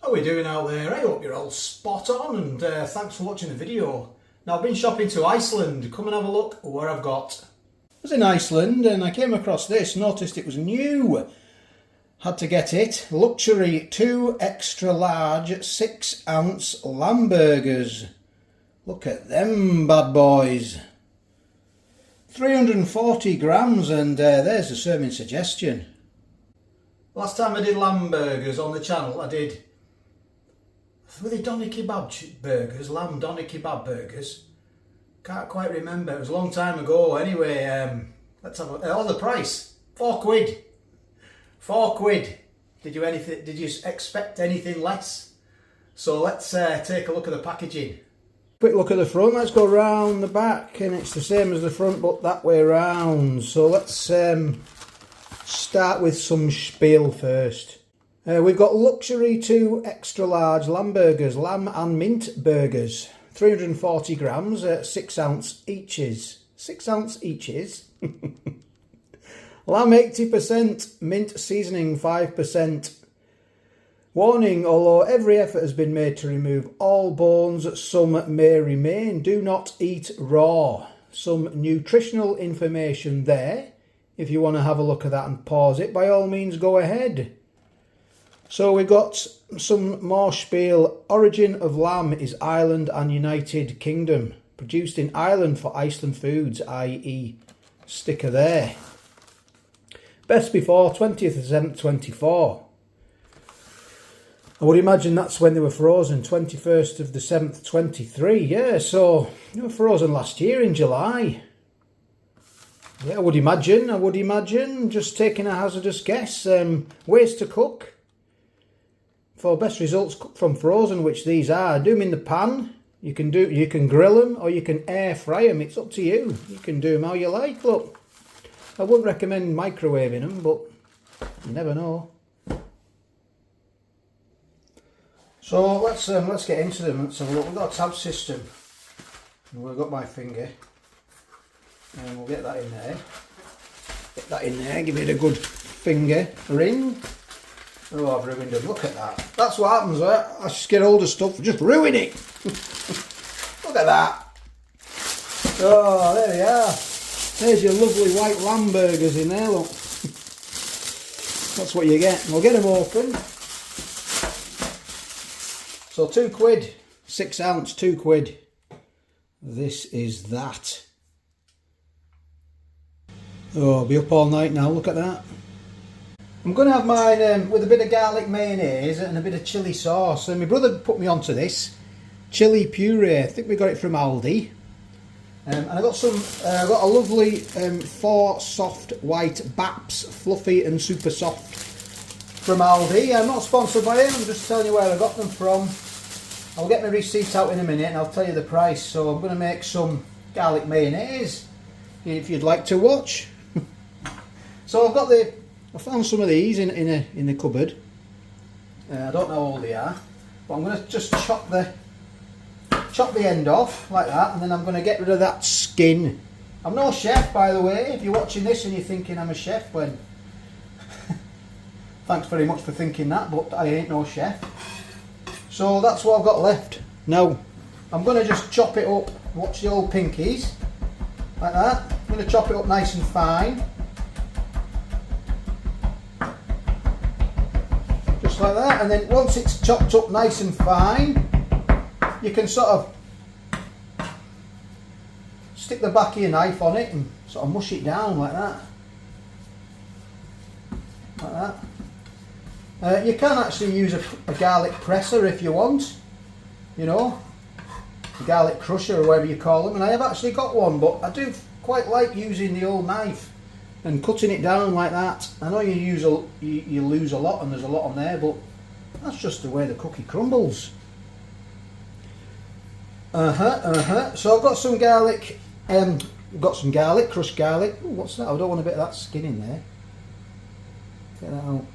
How are we doing out there? I hope you're all spot on, and thanks for watching the video. Now, I've been shopping to Iceland. Come and have a look at what I've got. I was in Iceland and I came across this, noticed it was new. Had to get it. Luxury 2 extra large 6-ounce lamb burgers. Look at them bad boys. 340 grams, and there's the serving suggestion. Last time I did lamb burgers on the channel, were they doner kebab burgers? Lamb doner kebab burgers? Can't quite remember. It was a long time ago. Anyway, let's have the price. £4. £4. Did you expect anything less? So let's take a look at the packaging. Quick look at the front. Let's go round the back, and it's the same as the front, but that way round. So let's start with some spiel first. We've got Luxury 2 extra large lamb burgers, lamb and mint burgers, 340 grams, 6-ounce eaches. 6-ounce eaches. Lamb 80%, mint seasoning 5%. Warning, although every effort has been made to remove all bones, some may remain. Do not eat raw. Some nutritional information there. If you want to have a look at that and pause it, by all means go ahead. So we've got some more spiel. Origin of lamb is Ireland and United Kingdom. Produced in Ireland for Iceland Foods, i.e. sticker there. Best before 20th of 7th 24. I would imagine that's when they were frozen, 21st of the 7th 23. Yeah, so they were frozen last year in July. Yeah, I would imagine. Just taking a hazardous guess. Ways to cook. For best results, cook from frozen, which these are. Do them in the pan. You can grill them or you can air fry them. It's up to you. You can do them how you like. Look, I wouldn't recommend microwaving them, but you never know. So let's get into them. Let's have a look. We've got a tab system. We've got my finger, and we'll get that in there. Get that in there. Give it a good finger ring. Oh, I've ruined them. Look at that. That's what happens, right? I just get hold of stuff and just ruin it. Look at that. Oh, there we are. There's your lovely white lamb burgers in there, look. That's what you get. We'll get them open. So £2. 6-ounce, £2. This is that. Oh, I'll be up all night now. Look at that. I'm going to have mine with a bit of garlic mayonnaise and a bit of chilli sauce. And my brother put me onto this chilli puree. I think we got it from Aldi. And I got a lovely 4 soft white Baps, fluffy and super soft, from Aldi. I'm not sponsored by him. I'm just telling you where I got them from. I'll get my receipt out in a minute and I'll tell you the price. So I'm going to make some garlic mayonnaise if you'd like to watch. So I found some of these in the cupboard. I don't know how old they are, but I'm going to just chop the end off like that, and then I'm going to get rid of that skin. I'm no chef, by the way. If you're watching this and you're thinking I'm a chef, well, thanks very much for thinking that, but I ain't no chef. So that's what I've got left. Now I'm going to just chop it up. Watch the old pinkies like that. I'm going to chop it up nice and fine. Like that, and then once it's chopped up nice and fine, you can sort of stick the back of your knife on it and sort of mush it down like that. Like that. You can actually use a garlic presser if you want, you know, a garlic crusher or whatever you call them, and I have actually got one, but I do quite like using the old knife and cutting it down like that. I know you lose a lot, and there's a lot on there, but that's just the way the cookie crumbles. So I've got some garlic. Crushed garlic. Ooh, what's that? I don't want a bit of that skin in there. Get that out.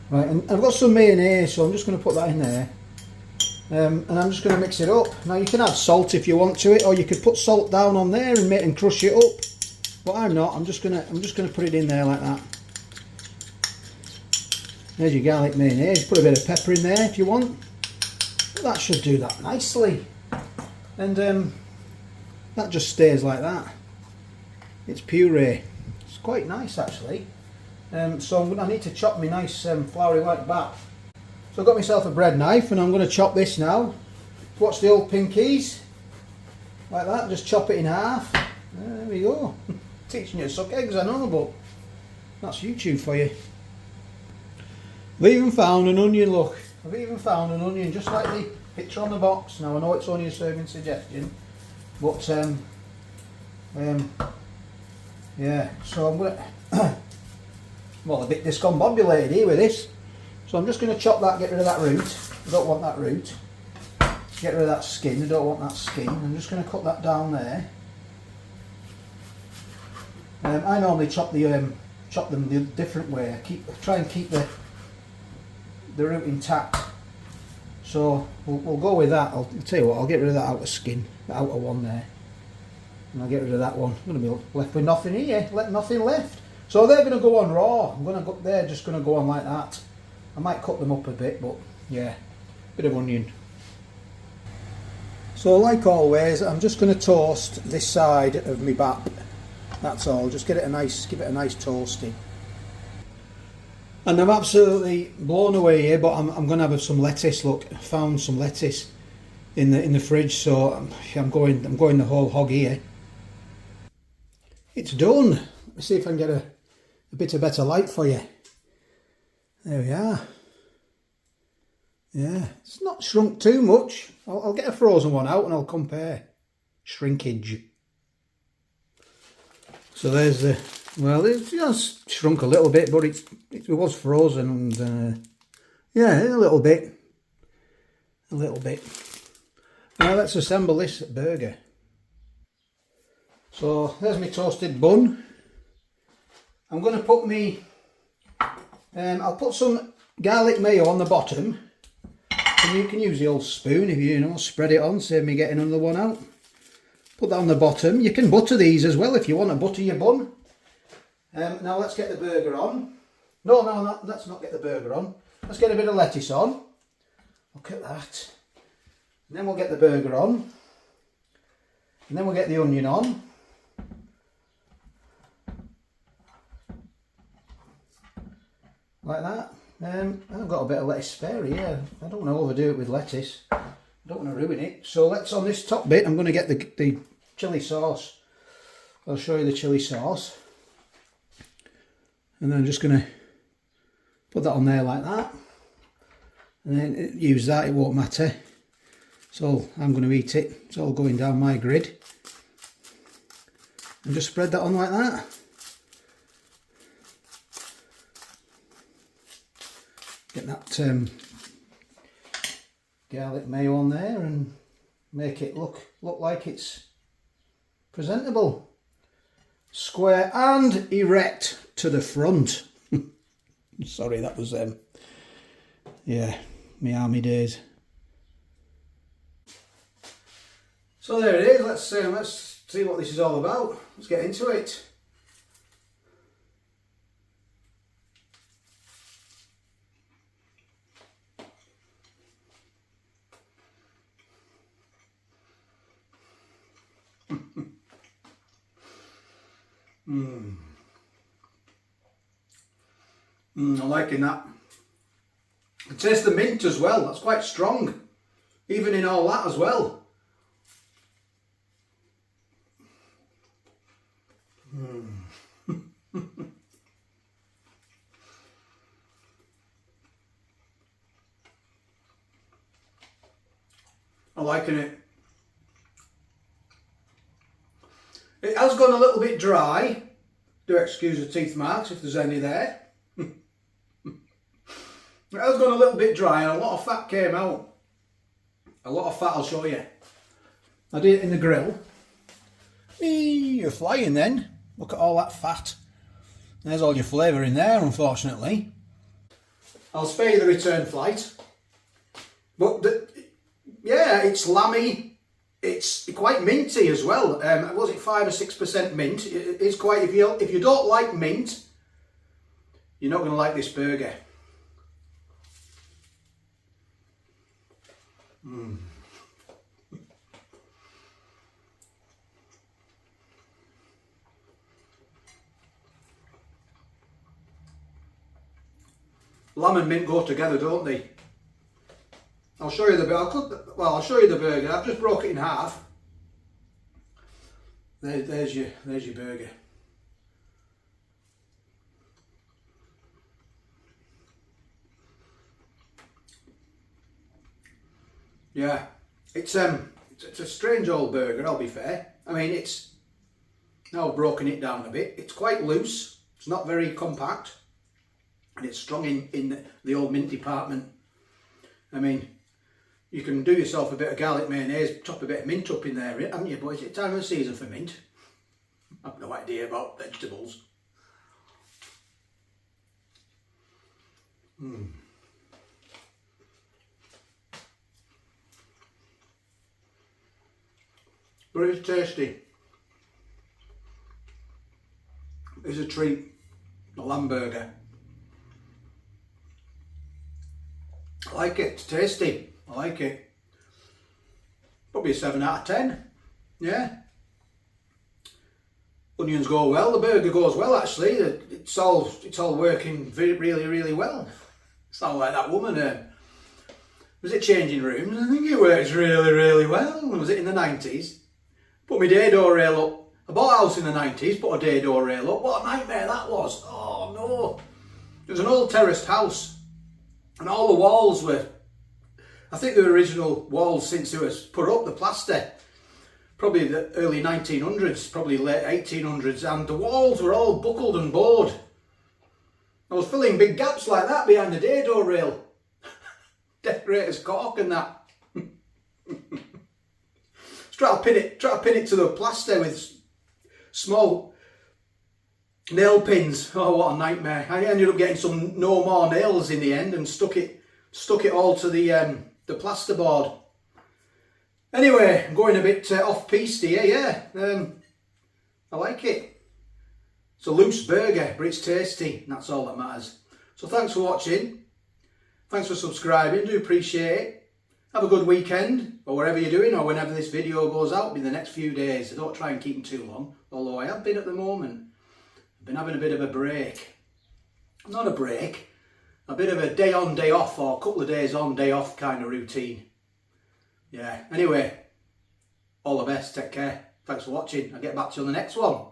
Right, and I've got some mayonnaise, so I'm just going to put that in there. And I'm just going to mix it up. Now you can add salt if you want to it, or you could put salt down on there and crush it up. But I'm not. I'm just gonna put it in there like that. There's your garlic mayonnaise. Put a bit of pepper in there if you want. That should do that nicely. And that just stays like that. It's puree. It's quite nice actually. So I need to chop my nice floury white bat. So I've got myself a bread knife and I'm going to chop this now. Watch the old pinkies. Like that, just chop it in half. There we go. Teaching you to suck eggs, I know, but that's YouTube for you. I've even found an onion, look. I've even found an onion, just like the picture on the box. Now I know it's only a serving suggestion, but yeah, so I'm gonna well, a bit discombobulated here with this. So I'm just gonna chop that, get rid of that root. I don't want that root. Get rid of that skin, I don't want that skin. I'm just gonna cut that down there. I normally chop them the different way. Try and keep the root intact. So we'll go with that. I'll tell you what, I'll get rid of that outer skin, the outer one there. And I'll get rid of that one. I'm going to be left with nothing here, nothing left. So they're going to go on raw. They're just going to go on like that. I might cut them up a bit, but yeah, bit of onion. So like always, I'm just going to toast this side of my bap. That's all. Just give it a nice toasting. And I'm absolutely blown away here, but I'm going to have some lettuce. Look, I found some lettuce in the fridge, so I'm going the whole hog here. It's done. Let me see if I can get a bit of better light for you. There we are. Yeah, it's not shrunk too much. I'll get a frozen one out and I'll compare shrinkage. So there's the, well, it's just shrunk a little bit, but it was frozen and yeah, a little bit. Now let's assemble this burger. So there's my toasted bun. I'm going to put I'll put some garlic mayo on the bottom. And you can use the old spoon if you spread it on, save me getting another one out. Put that on the bottom. You can butter these as well if you want to butter your bun. Now let's get the burger on. No, let's not get the burger on. Let's get a bit of lettuce on. Look at that. And then we'll get the burger on. And then we'll get the onion on. Like that. I've got a bit of lettuce spare here. I don't want to overdo it with lettuce. I don't want to ruin it. So on this top bit, I'm going to get the chilli sauce. I'll show you the chilli sauce. And then I'm just going to put that on there like that. And then use that, it won't matter. So I'm going to eat it. It's all going down my grid. And just spread that on like that. Get that garlic mayo on there and make it look like it's presentable. Square and erect to the front. Sorry, that was yeah, my army days. So there it is. Let's see what this is all about. Let's get into it. I'm liking that. I taste the mint as well. That's quite strong, even in all that as well. I'm liking it. It has gone a little bit dry. Do excuse the teeth marks if there's any there. It has gone a little bit dry and a lot of fat came out. A lot of fat, I'll show you. I did it in the grill. You're flying then. Look at all that fat. There's all your flavour in there, unfortunately. I'll spare you the return flight. But yeah, it's lammy. It's quite minty as well. Was it 5 or 6% mint? It's quite. If you don't like mint, you're not going to like this burger. Lamb and mint go together, don't they? I'll show you the. I'll show you the burger. I've just broke it in half. There's your burger. Yeah, it's a strange old burger. I'll be fair. I mean, now I've broken it down a bit. It's quite loose. It's not very compact, and it's strong in the old mint department. I mean, you can do yourself a bit of garlic mayonnaise, chop a bit of mint up in there, haven't you? But is it time of season for mint? I've no idea about vegetables. But it's tasty. It's a treat. A lamb burger. I like it. It's tasty. I like it. Probably a 7 out of 10. Yeah. Onions go well. The burger goes well actually. It's all working really well. Sound like that woman. Was it Changing Rooms? I think it works really well. Was it in the 90s? Put my dado rail up. I bought a house in the 90s, put a dado rail up. What a nightmare that was. Oh no. It was an old terraced house. And all the walls were, I think they were original walls since it was put up, the plaster. Probably the early 1900s, probably late 1800s. And the walls were all buckled and bored. I was filling big gaps like that behind the dado rail. Decorator's cork and that. Try to pin it to the plaster with small nail pins. Oh, what a nightmare! I ended up getting some no more nails in the end and stuck it all to the plasterboard. Anyway, I'm going a bit off piste here. Yeah, I like it. It's a loose burger, but it's tasty. And that's all that matters. So thanks for watching. Thanks for subscribing. Do appreciate it. Have a good weekend, or wherever you're doing, or whenever this video goes out in the next few days. I don't try and keep them too long, although I have been at the moment. I've been having a bit of a break. Not a break, a bit of a day on, day off, or a couple of days on, day off kind of routine. Yeah, anyway, all the best, take care. Thanks for watching. I'll get back to you on the next one.